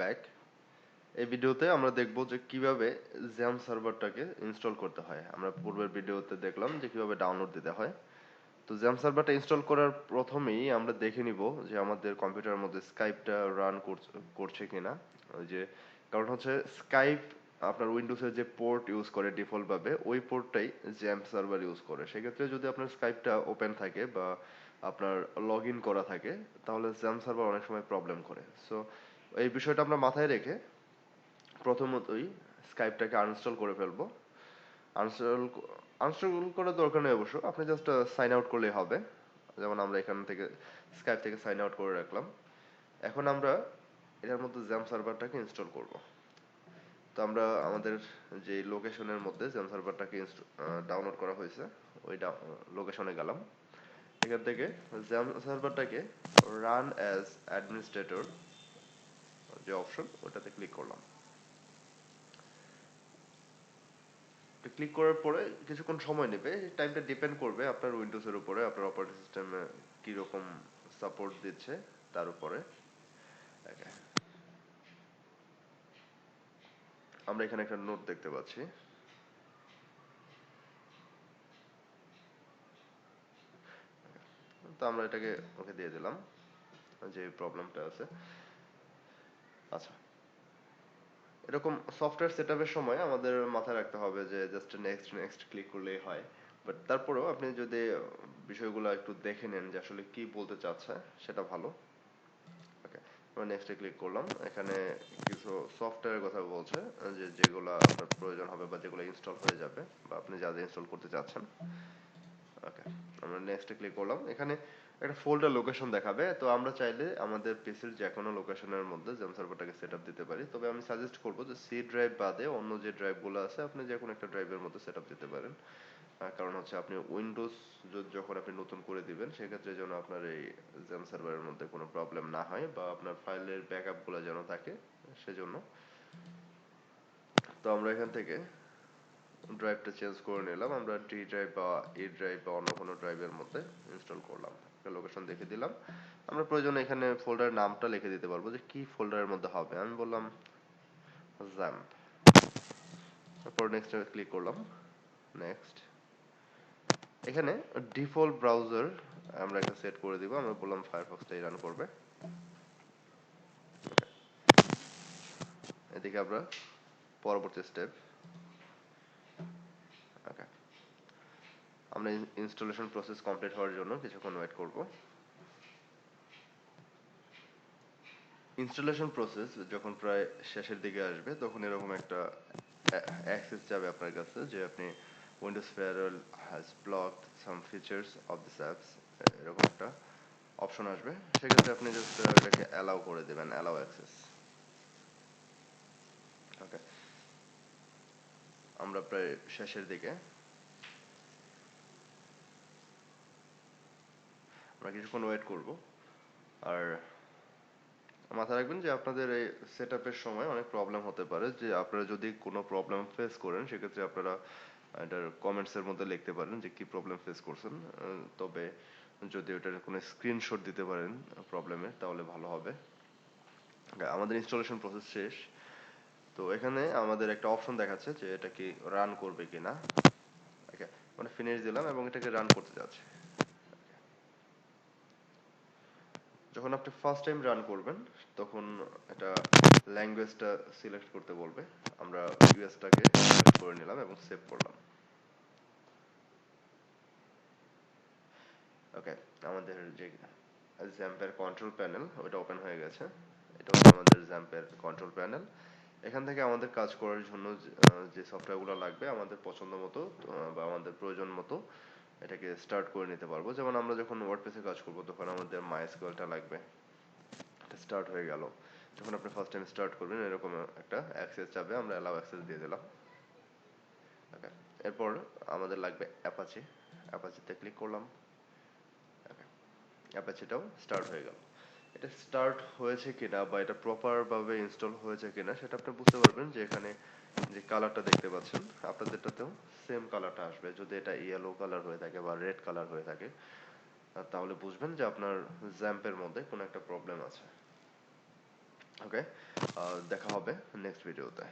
Back. এই ভিডিওতে আমরা দেখব যে কিভাবে জ্যাম সার্ভারটাকে ইনস্টল করতে হয়। আমরা পূর্বের ভিডিওতে দেখলাম যে কিভাবে ডাউনলোড দিতে হয়। তো জ্যাম সার্ভারটা ইনস্টল করার প্রথমেই আমরা দেখে নিব যে আমাদের কম্পিউটারের মধ্যে স্কাইপটা রান করছে কিনা। ওই যে কারণ হচ্ছে স্কাইপ আপনার উইন্ডোজের যে পোর্ট ইউজ করে ডিফল্ট ভাবে ওই পোর্টটাই জ্যাম সার্ভার ইউজ করে। সেক্ষেত্রে যদি আপনার স্কাইপটা ওপেন থাকে বা আপনার লগ ইন করা থাকে তাহলে জ্যাম সার্ভার অনেক সময় প্রবলেম করে। সো এই বিষয়টা আমরা মাথায় রেখে প্রথমতই স্কাইপটাকে আনইনস্টল করে ফেলবো। আনইনস্টল আনইনস্টল করার দরকার নেই অবশ্য, আপনি জাস্ট সাইন আউট করলেই হবে। যেমন আমরা এখান থেকে স্কাইপ থেকে সাইন আউট করে রাখলাম। এখন আমরা এটার মধ্যে জ্যাম সার্ভারটাকে ইনস্টল করব। তো আমরা আমাদের যে লোকেশনের মধ্যে জ্যাম সার্ভারটাকে ডাউনলোড করা হয়েছে ওই লোকেশনে গেলাম। এখান থেকে জ্যাম সার্ভারটাকে রান অ্যাজ অ্যাডমিনিস্ট্রেটর যে অপশন ওটাতে ক্লিক করলাম। ক্লিক করার পরে কিছুক্ষণ সময় নেবে। টাইমটা ডিপেন্ড করবে আপনার উইন্ডোজের উপরে, আপনার অপারেটিং সিস্টেমে কিরকম সাপোর্ট দিচ্ছে তার উপরে। Okay, আমরা এখানে একটা নোট দেখতে পাচ্ছি। তো আমরা এটাকে ওকে দিয়ে দিলাম যে প্রবলেমটা আছে। আচ্ছা, এরকম সফটওয়্যার সেটআপের সময় আমাদের মাথায় রাখতে হবে যে জাস্ট নেক্সট নেক্সট ক্লিক করলেই হয়। বাট তারপরেও আপনি যদি বিষয়গুলো একটু দেখে নেন যে আসলে কি বলতে চাচ্ছে সেটা ভালো। ওকে, আমরা নেক্সটে ক্লিক করলাম। এখানে কিছু সফটওয়্যারের কথা বলছে যে যেগুলো আপনার প্রয়োজন হবে বা যেগুলো ইনস্টল হয়ে যাবে বা আপনি যা যা ইনস্টল করতে চাচ্ছেন। ওকে, আমরা নেক্সটে ক্লিক করলাম। এখানে একটা ফোল্ডার লোকেশন দেখাবে। তো আমরা চাইলে আমাদের পিসির যে কোনো লোকেশনের মধ্যে জেম সার্ভারটাকে সেটআপ দিতে পারি। তবে আমি সাজেস্ট করব যে সি ড্রাইভ বাদে অন্য যে ড্রাইভগুলো আছে আপনি যে কোনো একটা ড্রাইভের মধ্যে সেটআপ দিতে পারেন। কারণ হচ্ছে আপনি উইন্ডোজ যখন আপনি নতুন করে দিবেন সেক্ষেত্রে যেন আপনার এই জেম সার্ভারের মধ্যে কোনো প্রবলেম না হয় বা আপনার ফাইলের ব্যাকআপগুলো যেন থাকে সেজন্য। তো আমরা এখান থেকে ড্রাইভটা চেঞ্জ করে নিলাম। আমরা ডি ড্রাইভ বা ই ড্রাইভ বা অন্য কোনো ড্রাইভের মধ্যে ইনস্টল করলাম। একটা লোকেশন দেখে দিলাম। আমরা প্রয়োজনে এখানে ফোল্ডারের নামটা লিখে দিতে পারবো যে কি ফোল্ডারের মধ্যে হবে। আমি বললাম জ্যাম্প। তারপর নেক্সট ক্লিক করলাম। নেক্সট, এখানে ডিফল্ট ব্রাউজার আমরা একটা সেট করে দিব। আমরা বললাম ফায়ারফক্সটাই রান করবে। এদিকে আমরা পরবর্তী স্টেপ। ওকে, আমরা ইনস্টলেশন প্রসেস কমপ্লিট হওয়ার জন্য কিছুক্ষণ ওয়েট করব। ইনস্টলেশন প্রসেস যখন প্রায় শেষের দিকে আসবে তখন এরকম একটা অ্যাক্সেস যাবে আপনার কাছে যে আপনি Windows firewall has blocked some features of this apps, এরকম একটা অপশন আসবে। সেক্ষেত্রে আপনি জাস্ট এটাকে অ্যালাউ করে দেবেন, অ্যালাউ অ্যাক্সেস। ওকে, আমরা প্রায় শেষের দিকে। আমরা কিছুক্ষণ ওয়েট করব। আর মাথায় রাখবেন যে আপনাদের এই সেটআপের সময় অনেক প্রবলেম হতে পারে। যে আপনারা যদি কোনো প্রবলেম ফেস করেন সেক্ষেত্রে আপনারা এটার কমেন্টস এর মধ্যে লিখতে পারেন যে কি প্রবলেম ফেস করছেন। তবে যদি ওটার কোনো স্ক্রিনশট দিতে পারেন প্রবলেমের তাহলে ভালো হবে। আমাদের ইনস্টলেশন প্রসেস শেষ। তো এখানে আমাদের একটা অপশন দেখাচ্ছে যে এটা কি রান করবে কিনা। ওকে, মানে ফিনিশ দিলাম এবং এটাকে রান করতে যাচ্ছে। যখন আপনি ফার্স্ট টাইম রান করবেন তখন এটা ল্যাঙ্গুয়েজটা সিলেক্ট করতে বলবে। আমরা ইউএসটাকে সিলেক্ট করে নিলাম এবং সেভ করলাম। ওকে, আমাদের যে জ্যাম্পের কন্ট্রোল প্যানেল ওটা ওপেন হয়ে গেছে। এটা হচ্ছে আমাদের জ্যাম্পের কন্ট্রোল প্যানেল। এখান থেকে আমাদের কাজ করার জন্য যে সফটওয়্যারগুলো লাগবে আমাদের পছন্দ মতো বা আমাদের প্রয়োজন মতো এটাকে স্টার্ট করে নিতে পারবো। যেমন আমরা যখন ওয়ার্ডপ্রেসে কাজ করব তখন আমাদের মাইএসকিউএলটা লাগবে। এটা স্টার্ট হয়ে গেল। যখন আপনি ফার্স্ট টাইম স্টার্ট করবেন এরকম একটা অ্যাক্সেস চাবে, আমরা অ্যালাউ অ্যাক্সেস দিয়ে দিলাম। ওকে, এরপর আমাদের লাগবে অ্যাপাচি। অ্যাপাচিতে ক্লিক করলাম। ওকে, অ্যাপাচিটাও স্টার্ট হয়ে গেল। এটা স্টার্ট হয়েছে কিনা বা এটা প্রপার ভাবে ইনস্টল হয়েছে কিনা সেটা আপনি বুঝতে পারবেন যে এখানে যে কালারটা দেখতে পাচ্ছেন আপনাদেরটাতেও সেম কালারটা আসবে। যদি এটা ইয়েলো কালার হয়ে থাকে বা রেড কালার হয়ে থাকে তাহলে বুঝবেন যে আপনার জ্যাম্পের মধ্যে কোনো একটা প্রবলেম আছে। ওকে, দেখা হবে নেক্সট ভিডিওতে।